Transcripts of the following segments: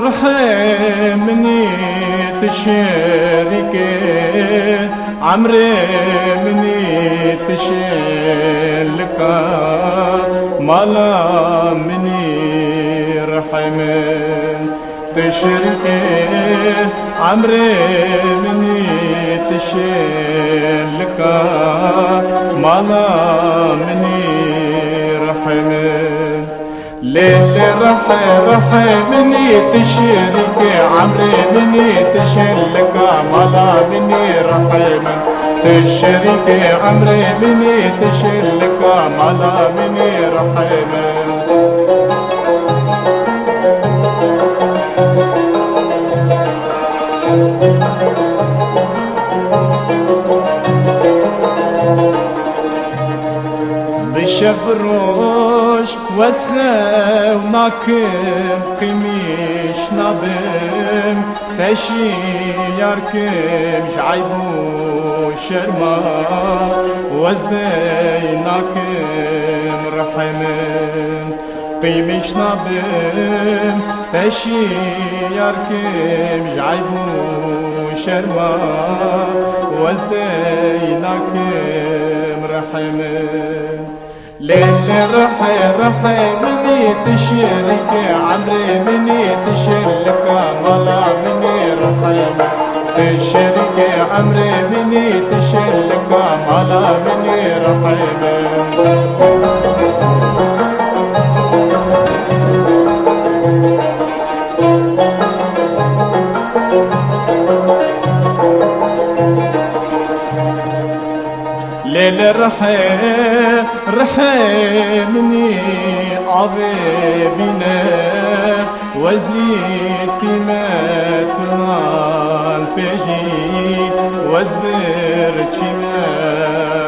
رحي مني تشاركي عمري مني تشلكا مالا مني رحي من تشاركي عمري مني تشلكا مالا مني رحي من ليل رحي مني تشركي عمري مني تشلكا مالا مني رحي من تشركي عمري مني تشلكا مالا مني رحي من بشبروش وسخه وناكم قيميش نابم تشي ياركم شعيبو شرما وزدي ناكم رحمن قيميش نابم تشي ياركم شعيبو شرما وزدي ناكم رحمن ليل رحي مني تشركي عمري مني تشلكا مالا مني رحي تشركي عمري مني تشلكا مالا مني رحي ليل رحي مني عظيمنا وزيتي ما تنال بيجي وزبر كما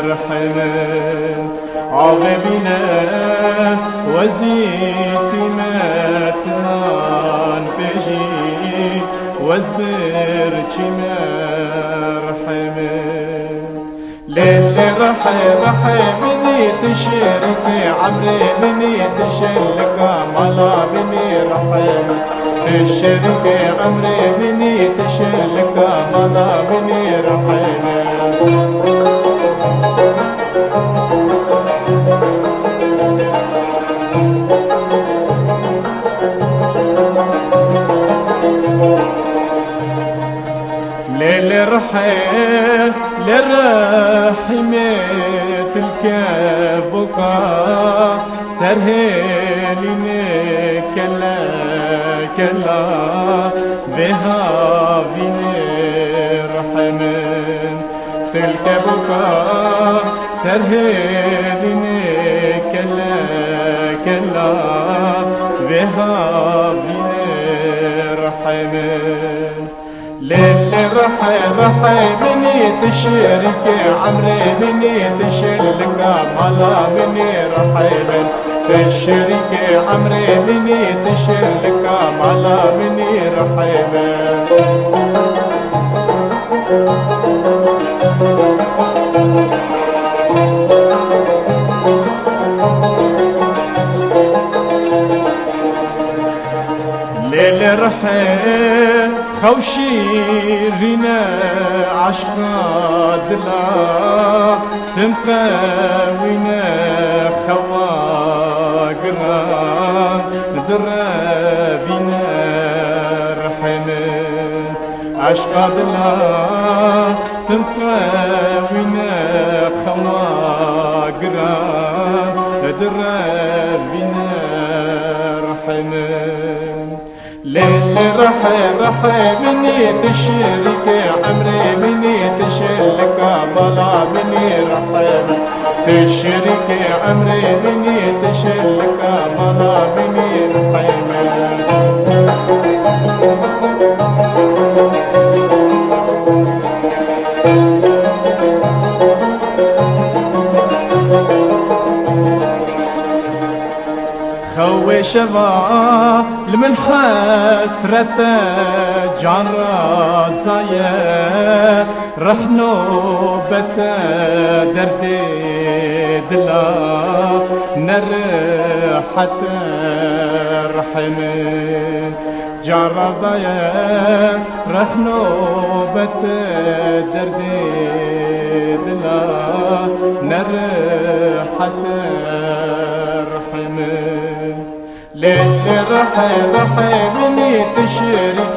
رحمن عظيمنا وزيتي ما تنال بيجي وزبر كما رحمن ليل رحي مني تشركي عمري مني تشلكا مالا مني رحي تشركي عمري مني تشلكا مالا مني رحي ليل للرحمة الكبكا سرهليني كلا بها فيني رحمن تلك بكا سرهليني كلا بها فيني رحمن ليل رحي مني تشركي عمري مني تشلكا مالا مني رحي من تشركي عمري مني تشلكا مالا مني رحي من ليل رحي خوشي رينا عشقا دلا تنقاوينا خواقنا درافينا رحمن عشقا دلا تنقاوينا خواقنا درافينا رحمن ليل رحي مني تشركي عمري مني تشلكا مالا مني رحي تشركي عمري مني تشلكا مالا مني رحي خوي شبا لمن حسرة جان رازايا رحنو بتا دردي دلا نرحت رحمة جان رزايا رحنو بت دردي دلا نرحت رحمة ليل رحي مني تشري